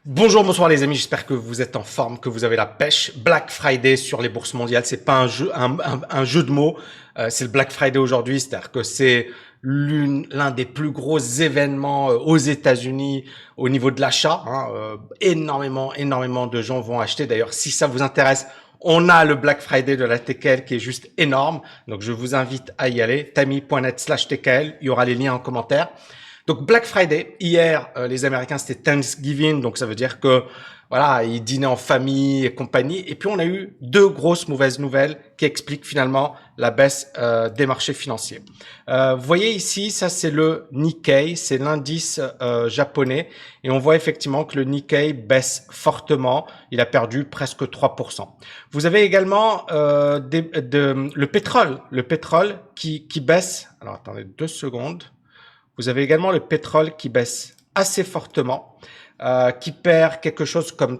Bonjour, bonsoir les amis, j'espère que vous êtes en forme, que vous avez la pêche. Black Friday sur les bourses mondiales, c'est pas un jeu de mots, c'est le Black Friday aujourd'hui, c'est-à-dire que c'est l'un des plus gros événements aux États-Unis au niveau de l'achat. Énormément de gens vont acheter. D'ailleurs, si ça vous intéresse, on a le Black Friday de la TKL qui est juste énorme. Donc, je vous invite à y aller. Tami.net/TKL. Il y aura les liens en commentaire. Donc Black Friday, hier, les Américains, c'était Thanksgiving, donc ça veut dire que voilà, ils dînaient en famille et compagnie. Et puis on a eu deux grosses mauvaises nouvelles qui expliquent finalement la baisse des marchés financiers. Vous voyez ici, ça c'est le Nikkei, c'est l'indice japonais, et on voit effectivement que le Nikkei baisse fortement. Il a perdu presque 3%. Vous avez également le pétrole qui baisse. Alors attendez 2 secondes. Vous avez également le pétrole qui baisse assez fortement, qui perd quelque chose comme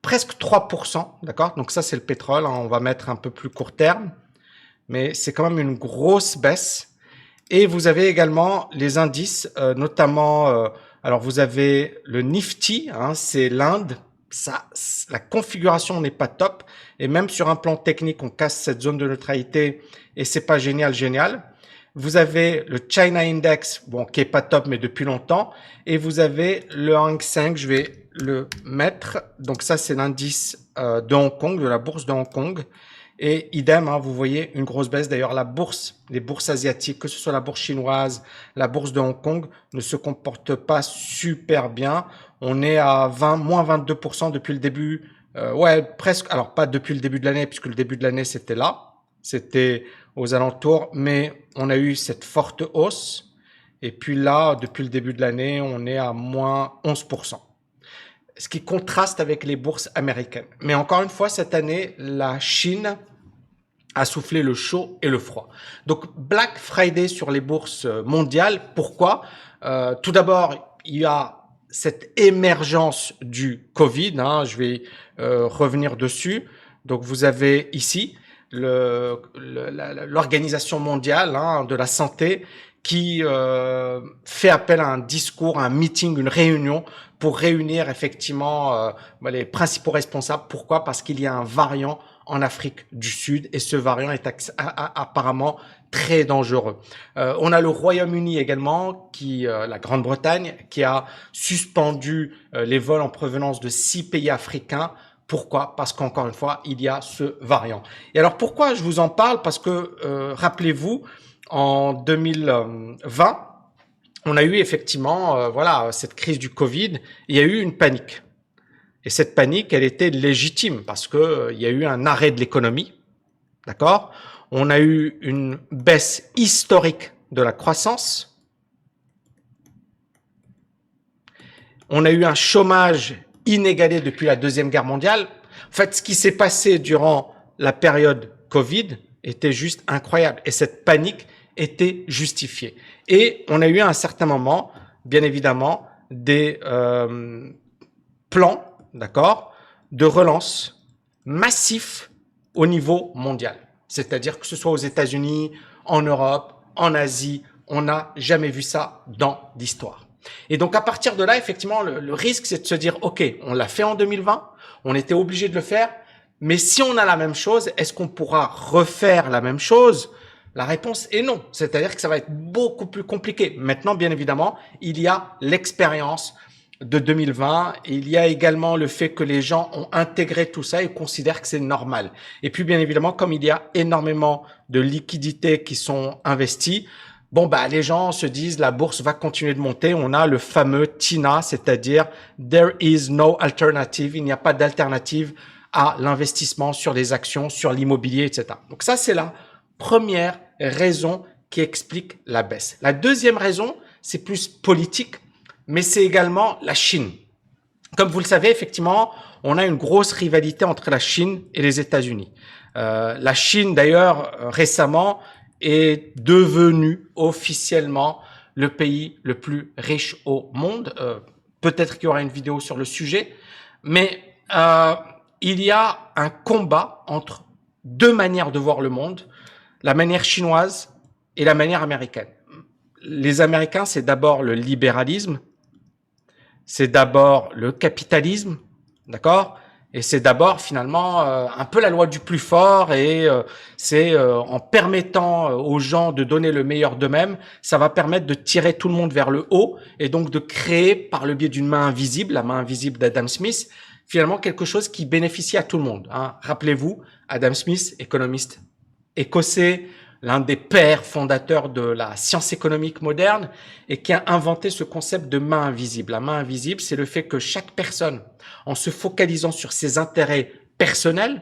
presque 3%, d'accord? Donc ça, c'est le pétrole, hein, on va mettre un peu plus court terme, mais c'est quand même une grosse baisse. Et vous avez également les indices, notamment, alors vous avez le Nifty, hein, c'est l'Inde, ça, la configuration n'est pas top, et même sur un plan technique, on casse cette zone de neutralité, et c'est pas génial. Vous avez le China Index, bon, qui est pas top, mais depuis longtemps. Et vous avez le Hang Seng, je vais le mettre. Donc ça, c'est l'indice de Hong Kong, de la bourse de Hong Kong. Et idem, hein, vous voyez une grosse baisse. D'ailleurs, les bourses asiatiques, que ce soit la bourse chinoise, la bourse de Hong Kong, ne se comportent pas super bien. On est à moins 22% depuis le début. Presque. Alors, pas depuis le début de l'année, puisque le début de l'année, c'était là. C'était aux alentours, mais on a eu cette forte hausse. Et puis là, depuis le début de l'année, on est à moins 11%. Ce qui contraste avec les bourses américaines. Mais encore une fois, cette année, la Chine a soufflé le chaud et le froid. Donc, Black Friday sur les bourses mondiales. Pourquoi? Tout d'abord, il y a cette émergence du Covid. Hein, je vais revenir dessus. Donc, vous avez ici l'Organisation mondiale de la santé qui fait appel à un discours, à un meeting, une réunion pour réunir effectivement les principaux responsables. Pourquoi? Parce qu'il y a un variant en Afrique du Sud et ce variant est apparemment très dangereux. On a le Royaume-Uni également, la Grande-Bretagne, qui a suspendu les vols en provenance de 6 pays africains. Pourquoi? Parce qu'encore une fois, il y a ce variant. Et alors pourquoi je vous en parle? Parce que rappelez-vous, en 2020, on a eu effectivement cette crise du Covid. Il y a eu une panique. Et cette panique, elle était légitime parce que il y a eu un arrêt de l'économie. D'accord? On a eu une baisse historique de la croissance. On a eu un chômage inégalé depuis la Deuxième Guerre mondiale. En fait, ce qui s'est passé durant la période Covid était juste incroyable et cette panique était justifiée. Et on a eu à un certain moment, bien évidemment, des plans, d'accord, de relance massifs au niveau mondial. C'est-à-dire que ce soit aux États-Unis, en Europe, en Asie, on n'a jamais vu ça dans l'histoire. Et donc, à partir de là, effectivement, le risque, c'est de se dire, OK, on l'a fait en 2020, on était obligé de le faire, mais si on a la même chose, est-ce qu'on pourra refaire la même chose? La réponse est non. C'est-à-dire que ça va être beaucoup plus compliqué. Maintenant, bien évidemment, il y a l'expérience de 2020. Il y a également le fait que les gens ont intégré tout ça et considèrent que c'est normal. Et puis, bien évidemment, comme il y a énormément de liquidités qui sont investies, les gens se disent la bourse va continuer de monter. On a le fameux TINA, c'est-à-dire there is no alternative. Il n'y a pas d'alternative à l'investissement sur les actions, sur l'immobilier, etc. Donc ça, c'est la première raison qui explique la baisse. La deuxième raison, c'est plus politique, mais c'est également la Chine. Comme vous le savez, effectivement, on a une grosse rivalité entre la Chine et les États-Unis. La Chine, d'ailleurs, récemment, est devenu officiellement le pays le plus riche au monde. Peut-être qu'il y aura une vidéo sur le sujet, mais il y a un combat entre deux manières de voir le monde, la manière chinoise et la manière américaine. Les Américains, c'est d'abord le libéralisme, c'est d'abord le capitalisme, d'accord? Et c'est d'abord finalement un peu la loi du plus fort et c'est en permettant aux gens de donner le meilleur d'eux-mêmes, ça va permettre de tirer tout le monde vers le haut et donc de créer par le biais d'une main invisible, la main invisible d'Adam Smith, finalement quelque chose qui bénéficie à tout le monde. Hein. Rappelez-vous, Adam Smith, économiste écossais, l'un des pères fondateurs de la science économique moderne et qui a inventé ce concept de main invisible. La main invisible, c'est le fait que chaque personne, en se focalisant sur ses intérêts personnels,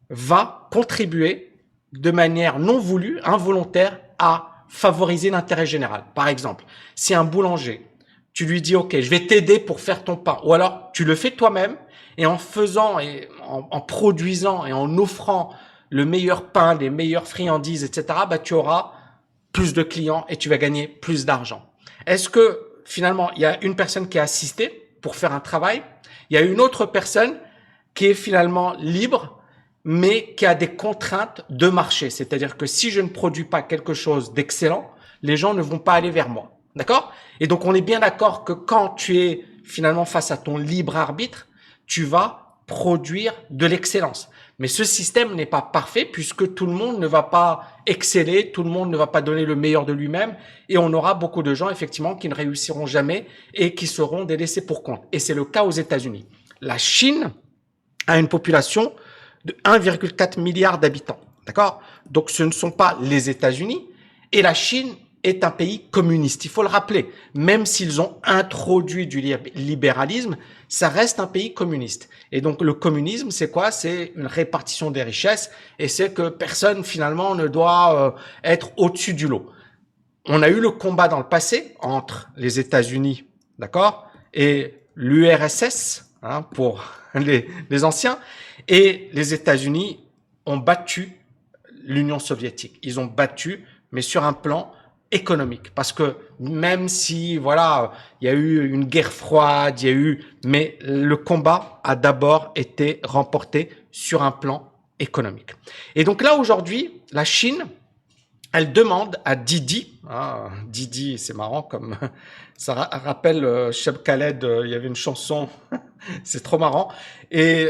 va contribuer de manière non voulue, involontaire, à favoriser l'intérêt général. Par exemple, si un boulanger, tu lui dis « Ok, je vais t'aider pour faire ton pain », ou alors tu le fais toi-même et en faisant et en produisant et en offrant le meilleur pain, les meilleures friandises, etc., bah, tu auras plus de clients et tu vas gagner plus d'argent. Est-ce que finalement, il y a une personne qui a assisté pour faire un travail, il y a une autre personne qui est finalement libre, mais qui a des contraintes de marché. C'est-à-dire que si je ne produis pas quelque chose d'excellent, les gens ne vont pas aller vers moi. D'accord? Et donc, on est bien d'accord que quand tu es finalement face à ton libre arbitre, tu vas produire de l'excellence. Mais ce système n'est pas parfait puisque tout le monde ne va pas exceller, tout le monde ne va pas donner le meilleur de lui-même et on aura beaucoup de gens effectivement qui ne réussiront jamais et qui seront des laissés pour compte. Et c'est le cas aux États-Unis. La Chine a une population de 1,4 milliard d'habitants. D'accord? Donc ce ne sont pas les États-Unis et la Chine est un pays communiste. Il faut le rappeler. Même s'ils ont introduit du libéralisme, ça reste un pays communiste. Et donc, le communisme, c'est quoi? C'est une répartition des richesses et c'est que personne, finalement, ne doit être au-dessus du lot. On a eu le combat dans le passé entre les États-Unis, d'accord, et l'URSS, hein, pour les anciens, et les États-Unis ont battu l'Union soviétique. Ils ont battu, mais sur un plan économique, parce que même si voilà, il y a eu une guerre froide, il y a eu, mais le combat a d'abord été remporté sur un plan économique. Et donc là aujourd'hui, la Chine, elle demande à Didi, Didi, c'est marrant comme ça rappelle Cheb Khaled, il y avait une chanson, c'est trop marrant. Et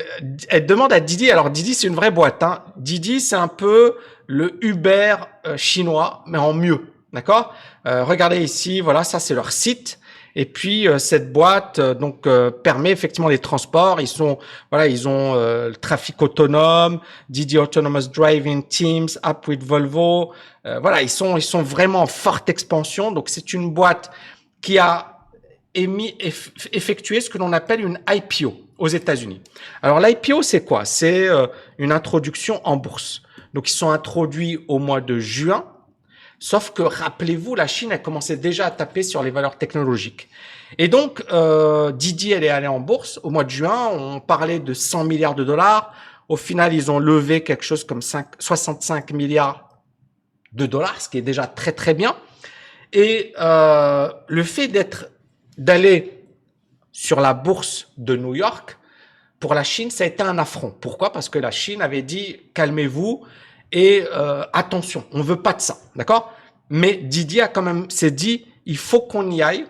elle demande à Didi, alors Didi c'est une vraie boîte, hein. Didi c'est un peu le Uber chinois, mais en mieux. D'accord? Regardez ici, voilà, ça c'est leur site. Et puis cette boîte permet effectivement les transports. Ils ont le trafic autonome, Didi Autonomous Driving Teams, App with Volvo. Voilà, ils sont vraiment en forte expansion. Donc c'est une boîte qui a effectué ce que l'on appelle une IPO aux États-Unis. Alors l'IPO c'est quoi? C'est une introduction en bourse. Donc ils sont introduits au mois de juin. Sauf que, rappelez-vous, la Chine a commencé déjà à taper sur les valeurs technologiques. Et donc, Didi, elle est allée en bourse. Au mois de juin, on parlait de 100 milliards de dollars. Au final, ils ont levé quelque chose comme 65 milliards de dollars, ce qui est déjà très, très bien. Et le fait d'aller sur la bourse de New York, pour la Chine, ça a été un affront. Pourquoi? Parce que la Chine avait dit, calmez-vous, et attention, on veut pas de ça, d'accord? Mais Didi a quand même s'est dit, il faut qu'on y aille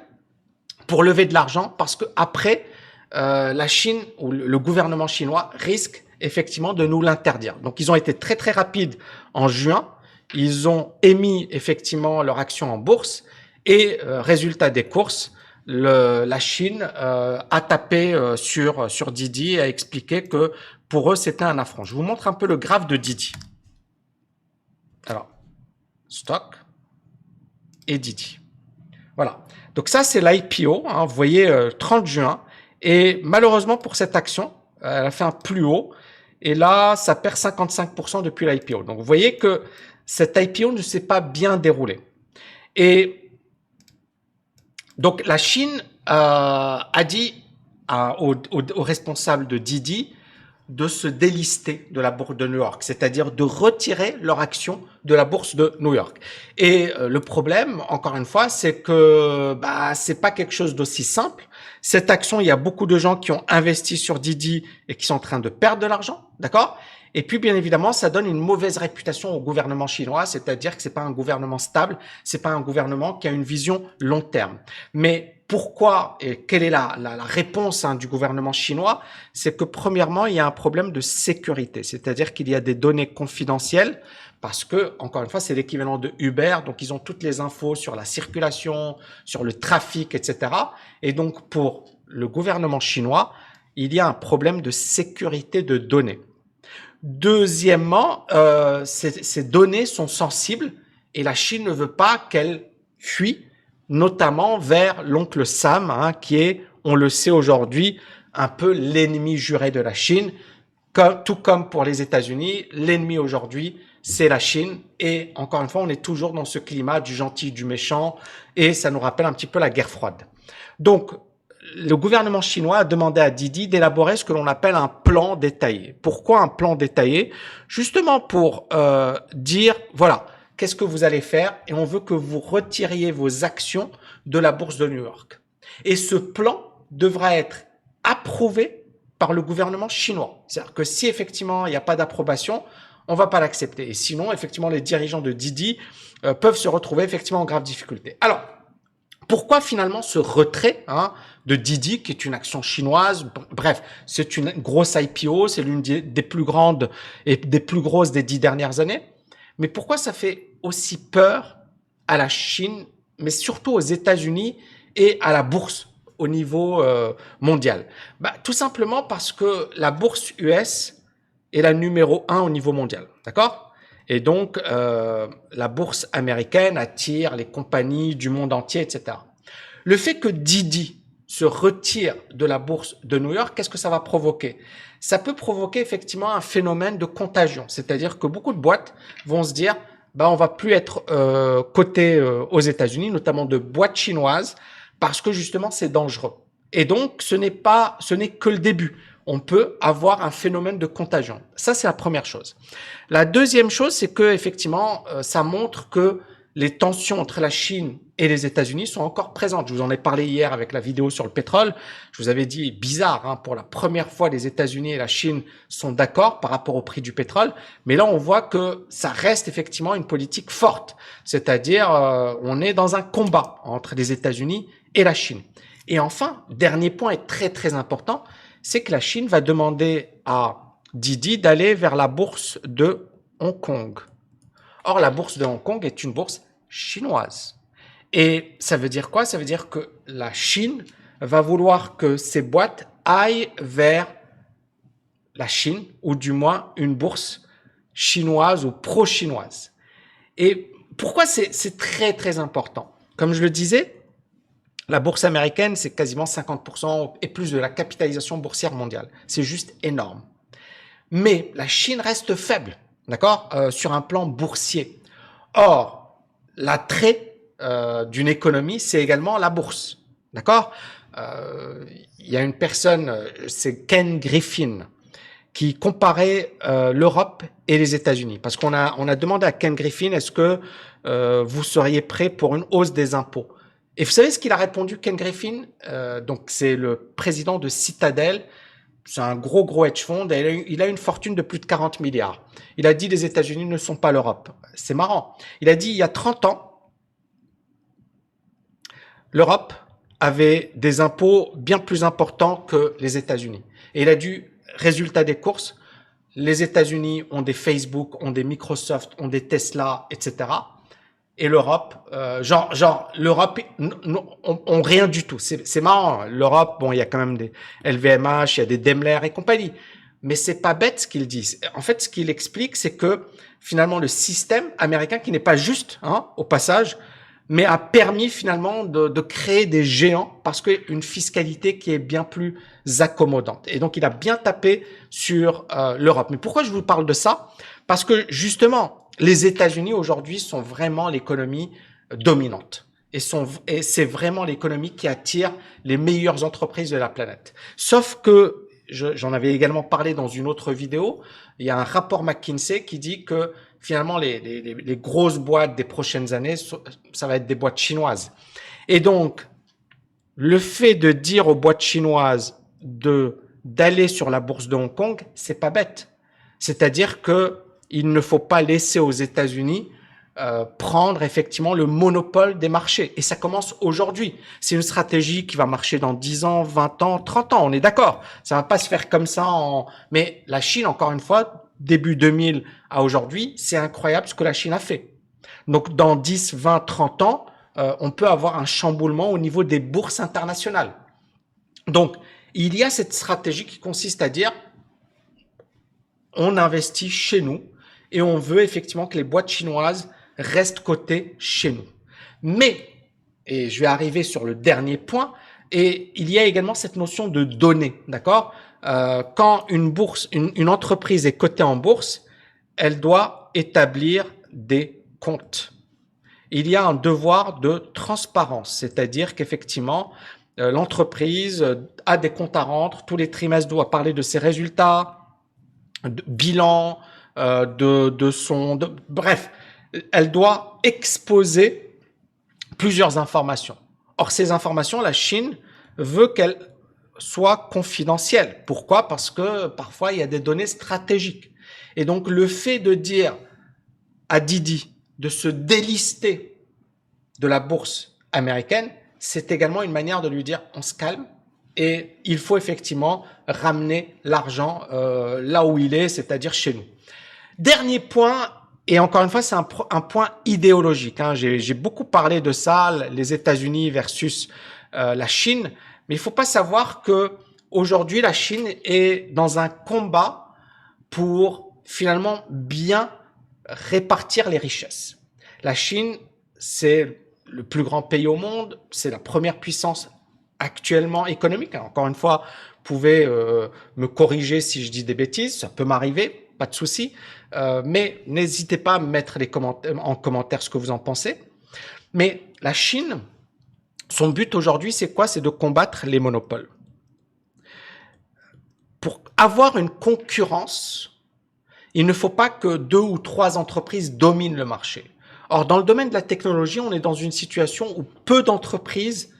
pour lever de l'argent parce que après la Chine ou le gouvernement chinois risque effectivement de nous l'interdire. Donc ils ont été très très rapides en juin, ils ont émis effectivement leur action en bourse et résultat des courses, la Chine a tapé sur Didi et a expliqué que pour eux c'était un affront. Je vous montre un peu le graphe de Didi. Alors, stock et Didi. Voilà. Donc ça, c'est l'IPO. Hein, vous voyez, 30 juin. Et malheureusement, pour cette action, elle a fait un plus haut. Et là, ça perd 55% depuis l'IPO. Donc, vous voyez que cette IPO ne s'est pas bien déroulée. Et donc, la Chine a dit aux responsables de Didi de se délister de la bourse de New York, c'est-à-dire de retirer leur action de la bourse de New York. Et le problème, encore une fois, c'est que c'est pas quelque chose d'aussi simple. Cette action, il y a beaucoup de gens qui ont investi sur Didi et qui sont en train de perdre de l'argent, d'accord? Et puis, bien évidemment, ça donne une mauvaise réputation au gouvernement chinois, c'est-à-dire que c'est pas un gouvernement stable, c'est pas un gouvernement qui a une vision long terme. Mais Pourquoi et quelle est la réponse du gouvernement chinois? C'est que premièrement, il y a un problème de sécurité, c'est-à-dire qu'il y a des données confidentielles parce que, encore une fois, c'est l'équivalent de Uber, donc ils ont toutes les infos sur la circulation, sur le trafic, etc. Et donc, pour le gouvernement chinois, il y a un problème de sécurité de données. Deuxièmement, ces données sont sensibles et la Chine ne veut pas qu'elles fuient, notamment vers l'oncle Sam, qui est, on le sait aujourd'hui, un peu l'ennemi juré de la Chine. Tout comme pour les États-Unis, l'ennemi aujourd'hui, c'est la Chine. Et encore une fois, on est toujours dans ce climat du gentil, du méchant, et ça nous rappelle un petit peu la guerre froide. Donc, le gouvernement chinois a demandé à Didi d'élaborer ce que l'on appelle un plan détaillé. Pourquoi un plan détaillé? Justement pour dire, voilà, qu'est-ce que vous allez faire et on veut que vous retiriez vos actions de la bourse de New York. Et ce plan devra être approuvé par le gouvernement chinois. C'est-à-dire que si effectivement il n'y a pas d'approbation, on ne va pas l'accepter. Et sinon, effectivement, les dirigeants de Didi peuvent se retrouver effectivement en grave difficulté. Alors, pourquoi finalement ce retrait de Didi, qui est une action chinoise? Bref, c'est une grosse IPO, c'est l'une des plus grandes et des plus grosses des 10 dernières années. Mais pourquoi ça fait aussi peur à la Chine, mais surtout aux États-Unis et à la bourse au niveau mondial? Tout simplement parce que la bourse US est la numéro 1 au niveau mondial, d'accord? Et donc, la bourse américaine attire les compagnies du monde entier, etc. Le fait que Didi se retire de la bourse de New York, qu'est-ce que ça va provoquer? Ça peut provoquer effectivement un phénomène de contagion. C'est-à-dire que beaucoup de boîtes vont se dire, on va plus être cotées aux États-Unis, notamment de boîtes chinoises, parce que justement c'est dangereux. Et donc, ce n'est que le début. On peut avoir un phénomène de contagion. Ça, c'est la première chose. La deuxième chose, c'est que effectivement, ça montre que les tensions entre la Chine et les États-Unis sont encore présentes. Je vous en ai parlé hier avec la vidéo sur le pétrole. Je vous avais dit, bizarre, pour la première fois, les États-Unis et la Chine sont d'accord par rapport au prix du pétrole. Mais là, on voit que ça reste effectivement une politique forte. C'est-à-dire, on est dans un combat entre les États-Unis et la Chine. Et enfin, dernier point est très, très important, c'est que la Chine va demander à Didi d'aller vers la bourse de Hong Kong. Or, la bourse de Hong Kong est une bourse chinoise. Et ça veut dire quoi? Ça veut dire que la Chine va vouloir que ces boîtes aillent vers la Chine, ou du moins une bourse chinoise ou pro-chinoise. Et pourquoi c'est très, très important? Comme je le disais, la bourse américaine, c'est quasiment 50% et plus de la capitalisation boursière mondiale. C'est juste énorme. Mais la Chine reste faible, d'accord, sur un plan boursier. Or, l'attrait d'une économie, c'est également la bourse, d'accord. Il y a une personne, c'est Ken Griffin, qui comparait l'Europe et les États-Unis. Parce qu'on a demandé à Ken Griffin, est-ce que vous seriez prêt pour une hausse des impôts? Et vous savez ce qu'il a répondu, Ken Griffin? Donc, c'est le président de Citadel. C'est un gros hedge fund. Et il a une fortune de plus de 40 milliards. Il a dit les États-Unis ne sont pas l'Europe. C'est marrant. Il a dit il y a 30 ans, l'Europe avait des impôts bien plus importants que les États-Unis. Et il a dit, résultat des courses, les États-Unis ont des Facebook, ont des Microsoft, ont des Tesla, etc. Et l'Europe, l'Europe, on rien du tout. C'est marrant. L'Europe, bon, il y a quand même des LVMH, il y a des Daimler et compagnie. Mais c'est pas bête ce qu'il dit. En fait, ce qu'il explique, c'est que finalement le système américain, qui n'est pas juste, au passage, mais a permis finalement de créer des géants parce qu'une fiscalité qui est bien plus accommodante. Et donc, il a bien tapé sur l'Europe. Mais pourquoi je vous parle de ça? Parce que justement, les États-Unis aujourd'hui sont vraiment l'économie dominante. Et c'est vraiment l'économie qui attire les meilleures entreprises de la planète. Sauf que, j'en avais également parlé dans une autre vidéo, il y a un rapport McKinsey qui dit que finalement les grosses boîtes des prochaines années, ça va être des boîtes chinoises. Et donc, le fait de dire aux boîtes chinoises d'aller sur la bourse de Hong Kong, c'est pas bête. C'est-à-dire que il ne faut pas laisser aux États-Unis prendre effectivement le monopole des marchés. Et ça commence aujourd'hui. C'est une stratégie qui va marcher dans 10 ans, 20 ans, 30 ans, on est d'accord. Ça va pas se faire comme ça Mais la Chine, encore une fois, début 2000 à aujourd'hui, c'est incroyable ce que la Chine a fait. Donc dans 10, 20, 30 ans, on peut avoir un chamboulement au niveau des bourses internationales. Donc, il y a cette stratégie qui consiste à dire on investit chez nous et on veut effectivement que les boîtes chinoises restent cotées chez nous. Mais, et je vais arriver sur le dernier point, et il y a également cette notion de données, d'accord? Quand une entreprise est cotée en bourse, elle doit établir des comptes. Il y a un devoir de transparence, c'est-à-dire qu'effectivement, l'entreprise a des comptes à rendre, tous les trimestres doit parler de ses résultats, de bilan, bref, elle doit exposer plusieurs informations. Or, ces informations, la Chine veut qu'elles soient confidentielles. Pourquoi? Parce que parfois, il y a des données stratégiques. Et donc, le fait de dire à Didi de se délister de la bourse américaine, c'est également une manière de lui dire on se calme et il faut effectivement ramener l'argent là où il est, c'est-à-dire chez nous. Dernier point, et encore une fois, c'est un point idéologique. Hein. J'ai beaucoup parlé de ça, les États-Unis versus la Chine, mais il faut pas savoir que aujourd'hui la Chine est dans un combat pour finalement bien répartir les richesses. La Chine, c'est le plus grand pays au monde, c'est la première puissance actuellement économique. Encore une fois, vous pouvez me corriger si je dis des bêtises, ça peut m'arriver, pas de souci. Mais n'hésitez pas à me mettre en commentaire ce que vous en pensez. Mais la Chine, son but aujourd'hui, c'est quoi? C'est de combattre les monopoles. Pour avoir une concurrence, il ne faut pas que 2 ou 3 entreprises dominent le marché. Or, dans le domaine de la technologie, on est dans une situation où peu d'entreprises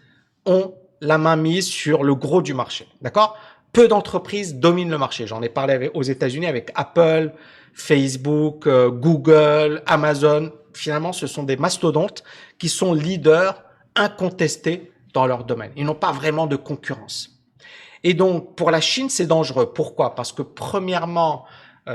ont la main mise sur le gros du marché. D'accord? Peu d'entreprises dominent le marché. J'en ai parlé aux États-Unis avec Apple, Facebook, Google, Amazon. Finalement, ce sont des mastodontes qui sont leaders incontestés dans leur domaine. Ils n'ont pas vraiment de concurrence. Et donc, pour la Chine, c'est dangereux. Pourquoi? Parce que premièrement,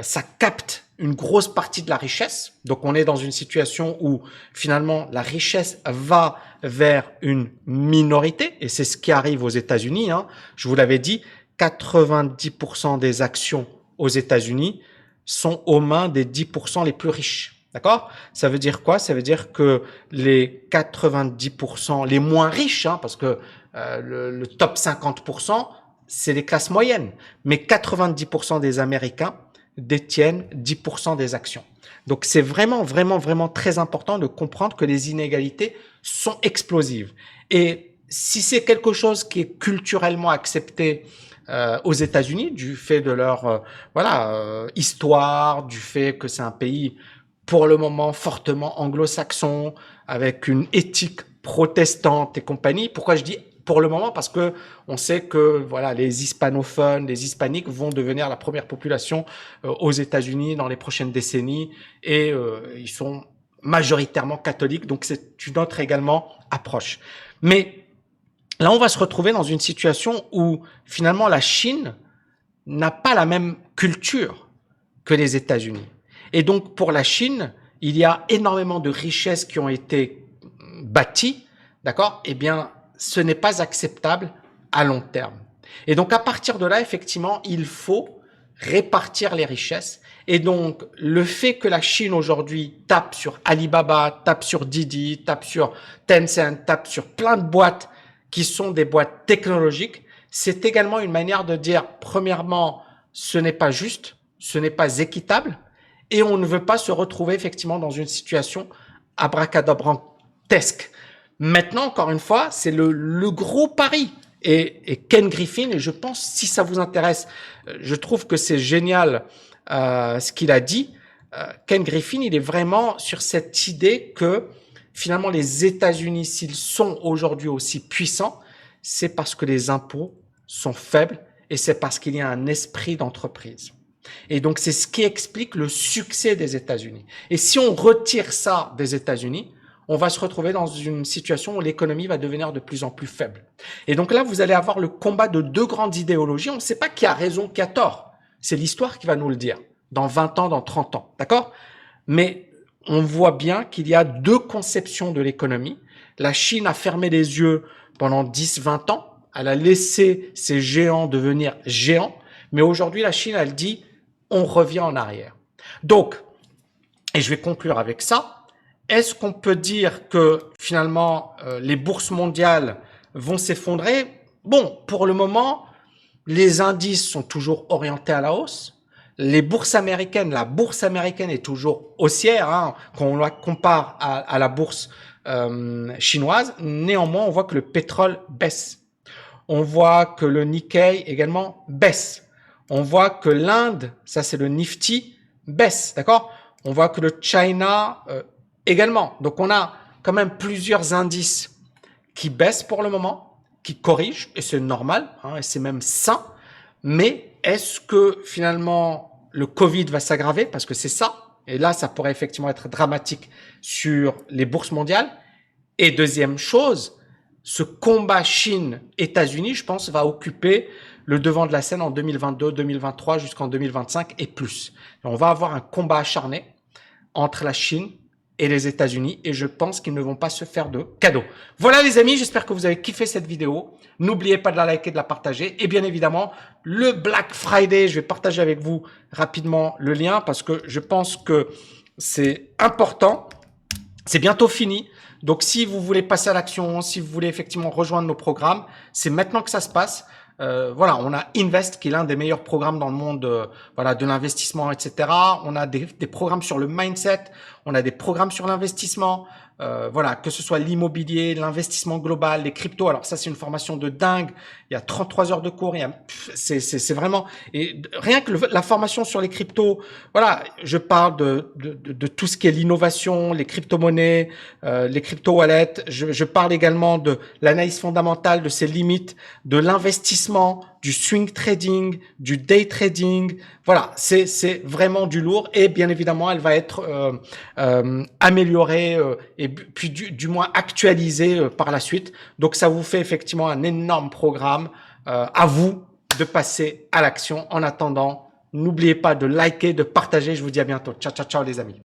ça capte une grosse partie de la richesse. Donc, on est dans une situation où finalement la richesse va vers une minorité. Et c'est ce qui arrive aux États-Unis. Hein. Je vous l'avais dit, 90% des actions aux États-Unis sont aux mains des 10% les plus riches. D'accord? Ça veut dire quoi? Ça veut dire que les 90% les moins riches, hein, parce que le top 50%, c'est les classes moyennes. Mais 90% des Américains détiennent 10% des actions. Donc, c'est vraiment, vraiment, vraiment très important de comprendre que les inégalités sont explosives. Et si c'est quelque chose qui est culturellement accepté aux États-Unis, du fait de leur histoire, du fait que c'est un pays pour le moment fortement anglo-saxon, avec une éthique protestante et compagnie. Pourquoi je dis pour le moment? Parce que on sait que voilà, les hispanophones, les hispaniques vont devenir la première population aux États-Unis dans les prochaines décennies et ils sont majoritairement catholiques, donc c'est une autre également approche. Mais là, on va se retrouver dans une situation où finalement la Chine n'a pas la même culture que les États-Unis. Et donc pour la Chine, il y a énormément de richesses qui ont été bâties, d'accord? Eh bien, ce n'est pas acceptable à long terme. Et donc à partir de là, effectivement, il faut répartir les richesses. Et donc le fait que la Chine aujourd'hui tape sur Alibaba, tape sur Didi, tape sur Tencent, tape sur plein de boîtes qui sont des boîtes technologiques, c'est également une manière de dire, premièrement, ce n'est pas juste, ce n'est pas équitable, et on ne veut pas se retrouver effectivement dans une situation abracadabrantesque. Maintenant, encore une fois, c'est le gros pari. Et Ken Griffin, et je pense, si ça vous intéresse, je trouve que c'est génial ce qu'il a dit. Ken Griffin, il est vraiment sur cette idée que finalement les États-Unis, s'ils sont aujourd'hui aussi puissants, c'est parce que les impôts sont faibles et c'est parce qu'il y a un esprit d'entreprise. Et donc, c'est ce qui explique le succès des États-Unis. Et si on retire ça des États-Unis, on va se retrouver dans une situation où l'économie va devenir de plus en plus faible. Et donc là, vous allez avoir le combat de deux grandes idéologies. On ne sait pas qui a raison, qui a tort. C'est l'histoire qui va nous le dire. Dans 20 ans, dans 30 ans. D'accord? Mais on voit bien qu'il y a deux conceptions de l'économie. La Chine a fermé les yeux pendant 10, 20 ans. Elle a laissé ces géants devenir géants. Mais aujourd'hui, la Chine, elle dit, on revient en arrière. Donc, et je vais conclure avec ça, est-ce qu'on peut dire que finalement, les bourses mondiales vont s'effondrer? Bon, pour le moment, les indices sont toujours orientés à la hausse. Les bourses américaines, la bourse américaine est toujours haussière, hein, quand on la compare à la bourse chinoise. Néanmoins, on voit que le pétrole baisse. On voit que le Nikkei également baisse. On voit que l'Inde, ça c'est le Nifty, baisse, d'accord? On voit que le China également. Donc on a quand même plusieurs indices qui baissent pour le moment, qui corrigent, et c'est normal, hein, et c'est même sain. Mais est-ce que finalement le Covid va s'aggraver? Parce que c'est ça. Et là, ça pourrait effectivement être dramatique sur les bourses mondiales. Et deuxième chose, ce combat Chine-États-Unis, je pense, va occuper le devant de la scène en 2022, 2023 jusqu'en 2025 et plus. Et on va avoir un combat acharné entre la Chine et les États-Unis et je pense qu'ils ne vont pas se faire de cadeaux. Voilà les amis, j'espère que vous avez kiffé cette vidéo. N'oubliez pas de la liker, de la partager et bien évidemment, le Black Friday, je vais partager avec vous rapidement le lien parce que je pense que c'est important. C'est bientôt fini. Donc, si vous voulez passer à l'action, si vous voulez effectivement rejoindre nos programmes, c'est maintenant que ça se passe. Voilà, on a Invest qui est l'un des meilleurs programmes dans le monde, voilà, de l'investissement, etc. On a des programmes sur le mindset, on a des programmes sur l'investissement, voilà, que ce soit l'immobilier, l'investissement global, les cryptos. Alors ça, c'est une formation de dingue. Il y a 33 heures de cours. C'est vraiment, et rien que la formation sur les cryptos. Voilà, je parle de tout ce qui est l'innovation, les crypto-monnaies, les crypto-wallets. Je parle également de l'analyse fondamentale, de ses limites, de l'investissement, du swing trading, du day trading. Voilà, c'est vraiment du lourd et bien évidemment, elle va être améliorée et puis du moins actualisée par la suite. Donc, ça vous fait effectivement un énorme programme. À vous de passer à l'action. En attendant, n'oubliez pas de liker, de partager. Je vous dis à bientôt. Ciao, ciao, ciao les amis.